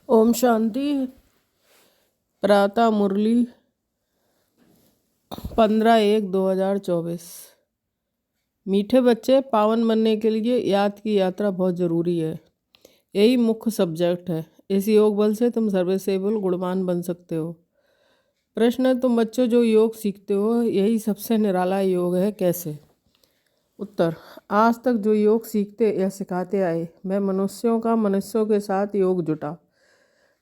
ओम शांति। प्रातः मुरली 15/1/2024। मीठे बच्चे, पावन बनने के लिए याद की यात्रा बहुत ज़रूरी है। यही मुख्य सब्जेक्ट है। इस योग बल से तुम सर्विसेबल गुणवान बन सकते हो। प्रश्न है, तुम बच्चों जो योग सीखते हो यही सबसे निराला योग है, कैसे? उत्तर, आज तक जो योग सीखते या सिखाते आए वह मनुष्यों के साथ योग जुटा,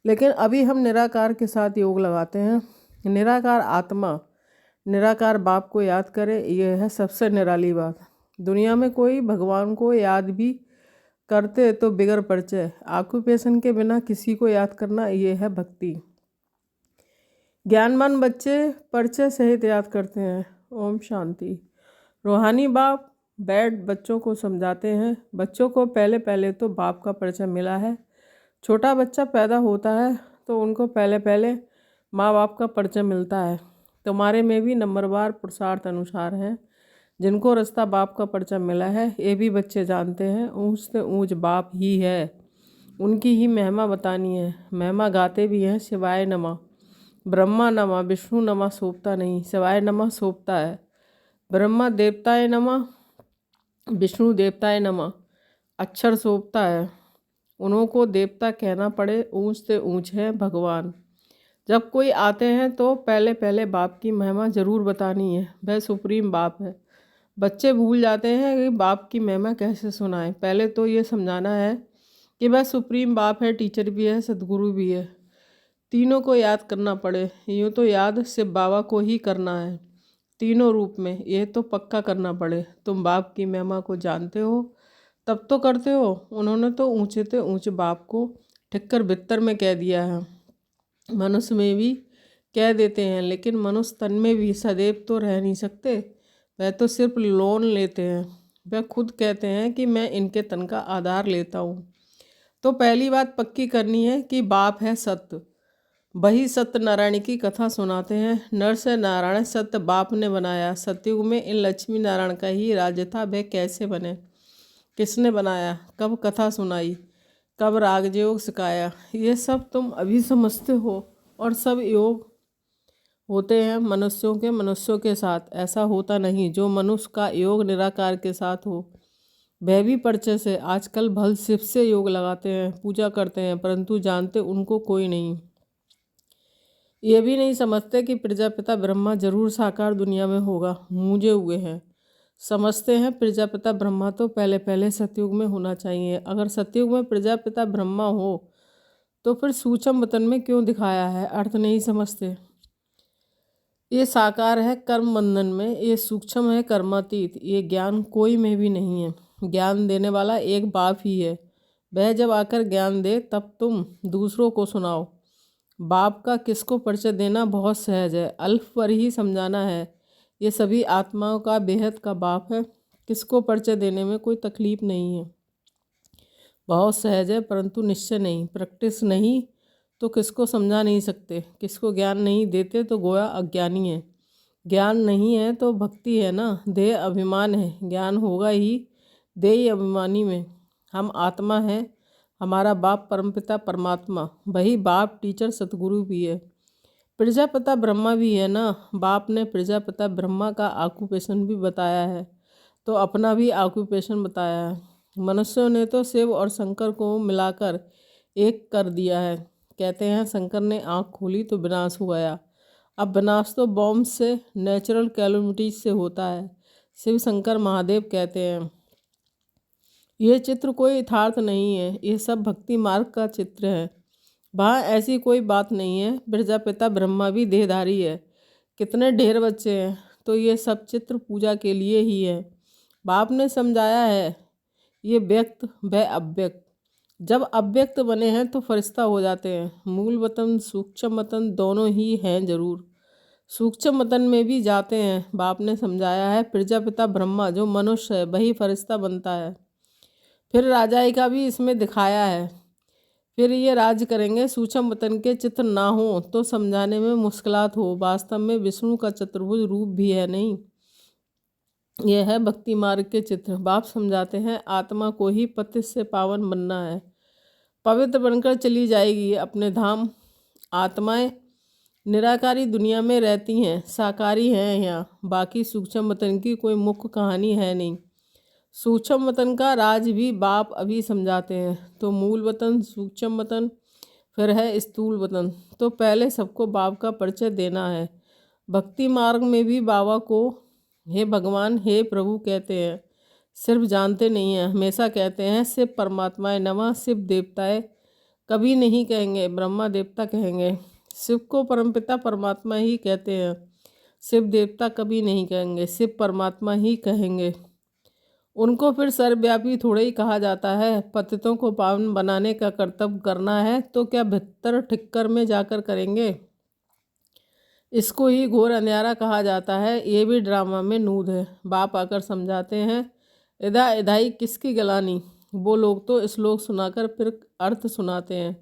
लेकिन अभी हम निराकार के साथ योग लगाते हैं। निराकार आत्मा, निराकार बाप को याद करे, यह है सबसे निराली बात। दुनिया में कोई भगवान को याद भी करते तो बिगर परिचय, ऑक्यूपेशन के बिना किसी को याद करना, यह है भक्ति। ज्ञानवान बच्चे परिचय सहित याद करते हैं। ओम शांति। रूहानी बाप बैठ बच्चों को समझाते हैं। बच्चों को पहले पहले तो बाप का परिचय मिला है। छोटा बच्चा पैदा होता है तो उनको पहले पहले माँ बाप का परिचय मिलता है। तुम्हारे में भी नंबरवार पुरुषार्थ अनुसार हैं। जिनको रास्ता बाप का परिचय मिला है ये भी बच्चे जानते हैं ऊँच से ऊँच बाप ही है। उनकी ही महिमा बतानी है। महिमा गाते भी हैं। शिवाय नमः, ब्रह्मा नमः, विष्णु नमः सोपता नहीं, शिवाय नमः सोपता है। ब्रह्मा देवताए नमः, विष्णु देवताए नमः, अक्षर सोपता है। उनको देवता कहना पड़े, ऊंच से ऊंच है भगवान। जब कोई आते हैं तो पहले पहले बाप की महिमा जरूर बतानी है। वह सुप्रीम बाप है। बच्चे भूल जाते हैं कि बाप की महिमा कैसे सुनाएं। पहले तो ये समझाना है कि वह सुप्रीम बाप है, टीचर भी है, सदगुरु भी है। तीनों को याद करना पड़े। यूँ तो याद सिर्फ बाबा को ही करना है, तीनों रूप में। ये तो पक्का करना पड़े। तुम बाप की महिमा को जानते हो तब तो करते हो। उन्होंने तो ऊंचे से ऊंचे बाप को ठक्कर बित्तर में कह दिया है। मनुष्य में भी कह देते हैं, लेकिन मनुष्य तन में भी सदैव तो रह नहीं सकते। वह तो सिर्फ लोन लेते हैं। वह खुद कहते हैं कि मैं इनके तन का आधार लेता हूँ। तो पहली बात पक्की करनी है कि बाप है सत्य। वही सत्यनारायण की कथा सुनाते हैं। नर से नारायण सत्य बाप ने बनाया। सतयुग में इन लक्ष्मी नारायण का ही राज्य था। वह कैसे बने, किसने बनाया, कब कथा सुनाई, कब रागयोग सिखाया, ये सब तुम अभी समझते हो। और सब योग होते हैं मनुष्यों के साथ। ऐसा होता नहीं जो मनुष्य का योग निराकार के साथ हो। वह भी परिचय से। आजकल भल शिव से योग लगाते हैं, पूजा करते हैं, परंतु जानते उनको कोई नहीं। ये भी नहीं समझते कि प्रजापिता ब्रह्मा जरूर साकार दुनिया में होगा, मूंजे हुए हैं। समझते हैं प्रजापिता ब्रह्मा तो पहले पहले सतयुग में होना चाहिए। अगर सतयुग में प्रजापिता ब्रह्मा हो तो फिर सूक्ष्म वतन में क्यों दिखाया है, अर्थ नहीं समझते। ये साकार है कर्म बंधन में, ये सूक्ष्म है कर्मातीत। ये ज्ञान कोई में भी नहीं है। ज्ञान देने वाला एक बाप ही है। वह जब आकर ज्ञान दे तब तुम दूसरों को सुनाओ। बाप का किसको परिचय देना बहुत सहज है, अल्प पर ही समझाना है। ये सभी आत्माओं का बेहद का बाप है। किसको परिचय देने में कोई तकलीफ नहीं है, बहुत सहज है, परंतु निश्चय नहीं, प्रैक्टिस नहीं तो किसको समझा नहीं सकते। किसको ज्ञान नहीं देते तो गोया अज्ञानी है। ज्ञान नहीं है तो भक्ति है ना, देह अभिमान है। ज्ञान होगा ही देह अभिमानी में। हम आत्मा है, हमारा बाप परमपिता परमात्मा, वही बाप टीचर सतगुरु भी है। प्रजापिता ब्रह्मा भी है ना। बाप ने प्रजापिता ब्रह्मा का ऑक्यूपेशन भी बताया है तो अपना भी ऑक्यूपेशन बताया है। मनुष्यों ने तो शिव और शंकर को मिलाकर एक कर दिया है। कहते हैं शंकर ने आँख खोली तो विनाश हो गया। अब विनाश तो बॉम्ब से, नेचुरल कैलमिटीज से होता है। शिव शंकर महादेव कहते हैं। ये चित्र कोई यथार्थ नहीं है, ये सब भक्ति मार्ग का चित्र है। वहाँ ऐसी कोई बात नहीं है। प्रजापिता ब्रह्मा भी देहधारी है। कितने ढेर बच्चे हैं, तो ये सब चित्र पूजा के लिए ही है। बाप ने समझाया है ये व्यक्त व अव्यक्त। जब अव्यक्त बने हैं तो फरिश्ता हो जाते हैं। मूल वतन सूक्ष्म वतन दोनों ही हैं जरूर। सूक्ष्म वतन में भी जाते हैं। बाप ने समझाया है प्रजापिता ब्रह्मा जो मनुष्य है वही फरिश्ता बनता है। फिर राजाई का भी इसमें दिखाया है। फिर ये राज्य करेंगे। सूक्ष्म वतन के चित्र ना हो तो समझाने में मुश्किलात हो। वास्तव में विष्णु का चतुर्भुज रूप भी है नहीं, यह है भक्ति मार्ग के चित्र। बाप समझाते हैं आत्मा को ही पतित से पावन बनना है। पवित्र बनकर चली जाएगी अपने धाम। आत्माएं निराकारी दुनिया में रहती हैं, साकारी हैं यहाँ। बाकी सूक्ष्म वतन की कोई मुख्य कहानी है नहीं। सूक्ष्म वतन का राज भी बाप अभी समझाते हैं। तो मूल वतन, सूक्ष्म वतन, फिर है स्थूल वतन। तो पहले सबको बाप का परिचय देना है। भक्ति मार्ग में भी बाबा को हे भगवान, हे प्रभु कहते हैं, सिर्फ जानते नहीं हैं, हमेशा कहते हैं। शिव परमात्माए नमः। शिव देवताए कभी नहीं कहेंगे, ब्रह्मा देवता कहेंगे। शिव को परमपिता परमात्मा ही कहते हैं, शिव देवता कभी नहीं कहेंगे, शिव परमात्मा ही कहेंगे। उनको फिर सर्वव्यापी थोड़े ही कहा जाता है। पतितों को पावन बनाने का कर्तव्य करना है तो क्या भित्तर ठिक्कर में जाकर करेंगे? इसको ही घोर अंधियारा कहा जाता है। ये भी ड्रामा में नूद है। बाप आकर समझाते हैं, इधा इधाई किसकी गलानी। वो लोग तो श्लोक सुनाकर फिर अर्थ सुनाते हैं।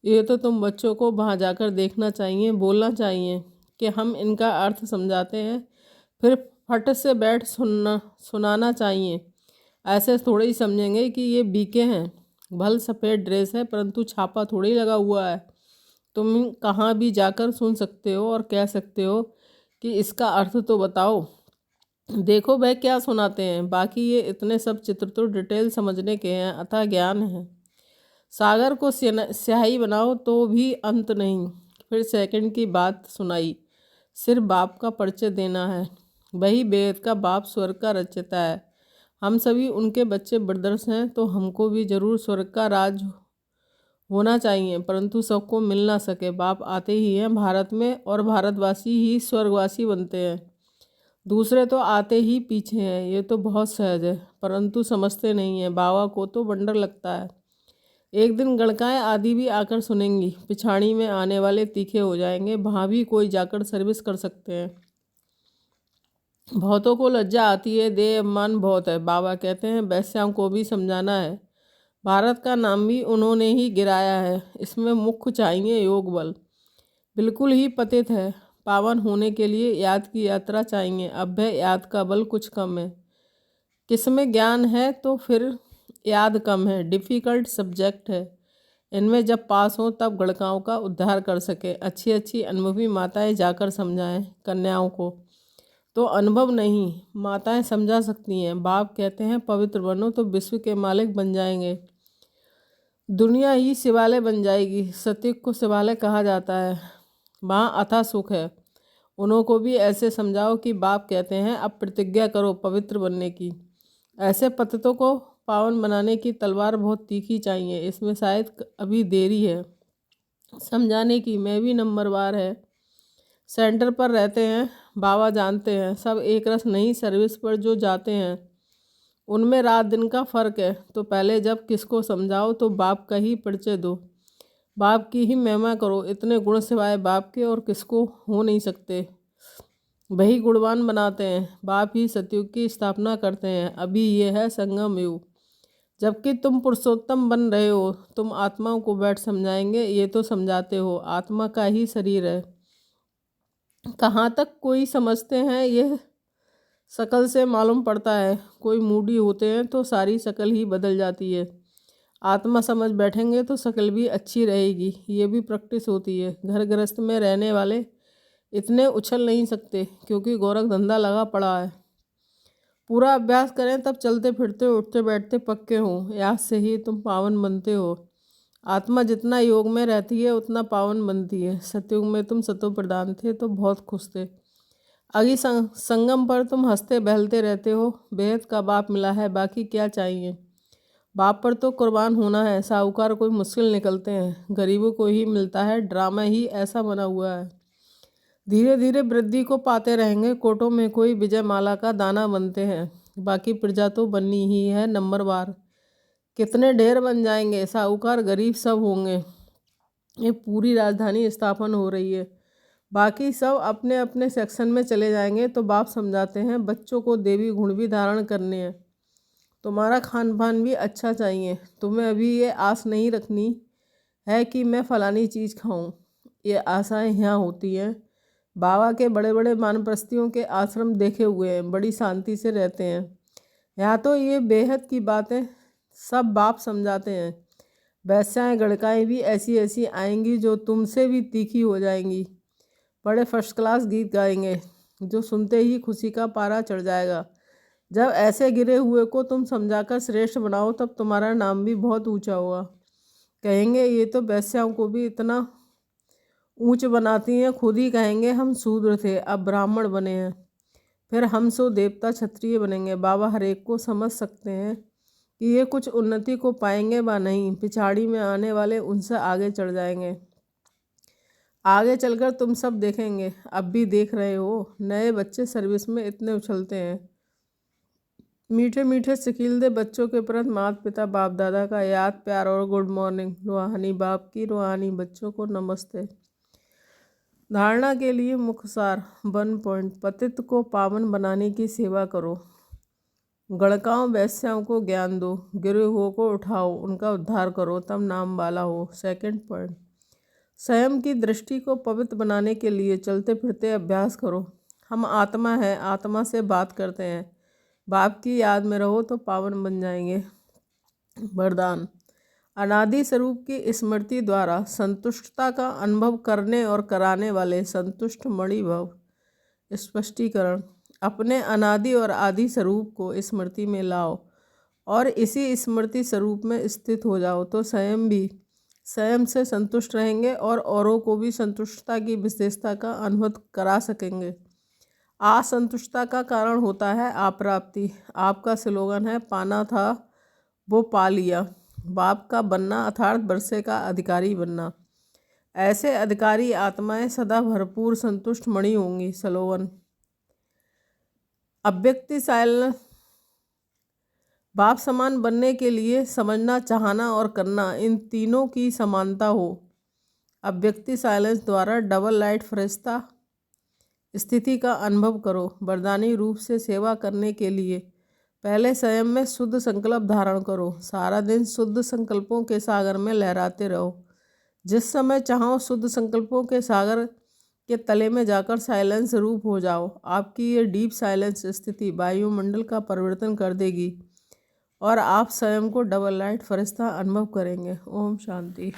ये तो तुम बच्चों को वहाँ जाकर देखना चाहिए, बोलना चाहिए कि हम इनका अर्थ समझाते हैं, फिर फट से बैठ सुनाना चाहिए। ऐसे थोड़े ही समझेंगे कि ये बीके हैं। भल सफ़ेद ड्रेस है परंतु छापा थोड़ी लगा हुआ है। तुम कहाँ भी जाकर सुन सकते हो और कह सकते हो कि इसका अर्थ तो बताओ। देखो वह क्या सुनाते हैं। बाकी ये इतने सब चित्र तो डिटेल समझने के हैं, अतः ज्ञान है। सागर को स्याही बनाओ तो भी अंत नहीं। फिर सेकंड की बात सुनाई। सिर्फ बाप का परिचय देना है। वही बेहद का बाप स्वर्ग का रचयिता है। हम सभी उनके बच्चे ब्रदर्स हैं, तो हमको भी जरूर स्वर्ग का राज होना चाहिए, परंतु सबको मिल ना सके। बाप आते ही हैं भारत में और भारतवासी ही स्वर्गवासी बनते हैं। दूसरे तो आते ही पीछे हैं। ये तो बहुत सहज है, परंतु समझते नहीं हैं। बाबा को तो वंडर लगता है। एक दिन गणकाएँ आदि भी आकर सुनेंगी। पिछाड़ी में आने वाले तीखे हो जाएंगे। वहाँ भी कोई जाकर सर्विस कर सकते हैं। बहुतों को लज्जा आती है, देह अभिमान बहुत है। बाबा कहते हैं वैश्याओं को भी समझाना है। भारत का नाम भी उन्होंने ही गिराया है। इसमें मुख्य चाहिए योग बल। बिल्कुल ही पतित है। पावन होने के लिए याद की यात्रा चाहिए। अभ्य याद का बल कुछ कम है। किसमें ज्ञान है तो फिर याद कम है। डिफ़िकल्ट सब्जेक्ट है। इनमें जब पास हो तब गणकाओं का उद्धार कर सके। अच्छी अच्छी अनुभवी माताएं जाकर समझाएं कन्याओं को। तो अनुभव नहीं, माताएं समझा सकती हैं। बाप कहते हैं पवित्र बनो तो विश्व के मालिक बन जाएंगे। दुनिया ही शिवालय बन जाएगी। सतयुग को शिवालय कहा जाता है। वहाँ अथाह सुख है। उन्हों को भी ऐसे समझाओ कि बाप कहते हैं अब प्रतिज्ञा करो पवित्र बनने की। ऐसे पतितों को पावन बनाने की तलवार बहुत तीखी चाहिए। इसमें शायद अभी देरी है समझाने की। मैं भी नंबरवार है। सेंटर पर रहते हैं, बाबा जानते हैं। सब एक रस नहीं। सर्विस पर जो जाते हैं उनमें रात दिन का फ़र्क है। तो पहले जब किसको समझाओ तो बाप का ही परिचय दो, बाप की ही महिमा करो। इतने गुण सिवाय बाप के और किसको हो नहीं सकते। वही गुणवान बनाते हैं। बाप ही सतयुग की स्थापना करते हैं। अभी ये है संगम युग, जबकि तुम पुरुषोत्तम बन रहे हो। तुम आत्माओं को बैठ समझाएंगे, ये तो समझाते हो। आत्मा का ही शरीर है। कहाँ तक कोई समझते हैं यह शकल से मालूम पड़ता है। कोई मूडी होते हैं तो सारी शकल ही बदल जाती है। आत्मा समझ बैठेंगे तो शकल भी अच्छी रहेगी। ये भी प्रैक्टिस होती है। घर गृहस्थ में रहने वाले इतने उछल नहीं सकते क्योंकि गोरख धंधा लगा पड़ा है। पूरा अभ्यास करें तब चलते फिरते उठते बैठते पक्के हों। याद से ही तुम पावन बनते हो। आत्मा जितना योग में रहती है उतना पावन बनती है। सतयुग में तुम सतो प्रधान थे तो बहुत खुश थे। अगी संगम पर तुम हंसते बहलते रहते हो। बेहद का बाप मिला है, बाकी क्या चाहिए। बाप पर तो कुर्बान होना है। साहूकार कोई मुश्किल निकलते हैं, गरीबों को ही मिलता है। ड्रामा ही ऐसा बना हुआ है। धीरे धीरे वृद्धि को पाते रहेंगे। कोटों में कोई विजय माला का दाना बनते हैं। बाकी प्रजा तो बननी ही है नंबरवार। कितने ढेर बन जाएंगे। साहूकार गरीब सब होंगे। ये पूरी राजधानी स्थापन हो रही है। बाकी सब अपने अपने सेक्शन में चले जाएंगे। तो बाप समझाते हैं बच्चों को देवी गुण भी धारण करने हैं। तुम्हारा खान पान भी अच्छा चाहिए। तुम्हें अभी ये आस नहीं रखनी है कि मैं फलानी चीज़ खाऊं। ये आशाएं यहाँ होती हैं। बाबा के बड़े बड़े वानप्रस्थियों के आश्रम देखे हुए हैं, बड़ी शांति से रहते हैं। यहाँ तो ये बेहद की बातें सब बाप समझाते हैं। वैश्याएं गणिकाएँ भी ऐसी ऐसी आएंगी जो तुमसे भी तीखी हो जाएंगी। बड़े फर्स्ट क्लास गीत गाएंगे जो सुनते ही खुशी का पारा चढ़ जाएगा। जब ऐसे गिरे हुए को तुम समझाकर श्रेष्ठ बनाओ तब तुम्हारा नाम भी बहुत ऊंचा होगा। कहेंगे ये तो वैश्याओं को भी इतना ऊंच बनाती हैं, खुद ही कहेंगे हम शूद्र थे अब ब्राह्मण बने हैं, फिर हम सो देवता क्षत्रिय बनेंगे। बाबा हरेक को समझ सकते हैं कि ये कुछ उन्नति को पाएंगे व नहीं, पिछाड़ी में आने वाले उनसे आगे चढ़ जाएंगे। आगे चलकर तुम सब देखेंगे, अब भी देख रहे हो, नए बच्चे सर्विस में इतने उछलते हैं। मीठे मीठे सिकीलदे बच्चों के प्रति माता पिता बाप दादा का याद प्यार और गुड मॉर्निंग। रूहानी बाप की रूहानी बच्चों को नमस्ते। धारणा के लिए मुख्य सार 1 पॉइंट। पतित को पावन बनाने की सेवा करो। गणकाओं वैश्याओं को ज्ञान दो, गिरे हुओं को उठाओ, उनका उद्धार करो, तब नाम वाला हो। 2 पॉइंट। स्वयं की दृष्टि को पवित्र बनाने के लिए चलते फिरते अभ्यास करो। हम आत्मा हैं, आत्मा से बात करते हैं। बाप की याद में रहो तो पावन बन जाएंगे। वरदान। अनादि स्वरूप की स्मृति द्वारा संतुष्टता का अनुभव करने और कराने वाले संतुष्ट मणि भव। स्पष्टीकरण। अपने अनादि और आदि स्वरूप को स्मृति में लाओ और इसी स्मृति स्वरूप में स्थित हो जाओ तो स्वयं भी स्वयं से संतुष्ट रहेंगे और औरों को भी संतुष्टता की विशेषता का अनुभव करा सकेंगे। असंतुष्टता का कारण होता है अप्राप्ति। आपका स्लोगन है पाना था वो पा लिया। बाप का बनना अर्थात वर्षे का अधिकारी बनना। ऐसे अधिकारी आत्माएं सदा भरपूर संतुष्ट मणि होंगी। स्लोगन। अव्यक्ति साइलेंस। बाप समान बनने के लिए समझना, चाहना और करना, इन तीनों की समानता हो। अव्यक्ति साइलेंस द्वारा डबल लाइट फरिश्ता स्थिति का अनुभव करो। वरदानी रूप से सेवा करने के लिए पहले स्वयं में शुद्ध संकल्प धारण करो। सारा दिन शुद्ध संकल्पों के सागर में लहराते रहो। जिस समय चाहो शुद्ध संकल्पों के सागर के तले में जाकर साइलेंस रूप हो जाओ। आपकी ये डीप साइलेंस स्थिति वायुमंडल का परिवर्तन कर देगी और आप स्वयं को डबल लाइट फरिश्ता अनुभव करेंगे। ओम शांति।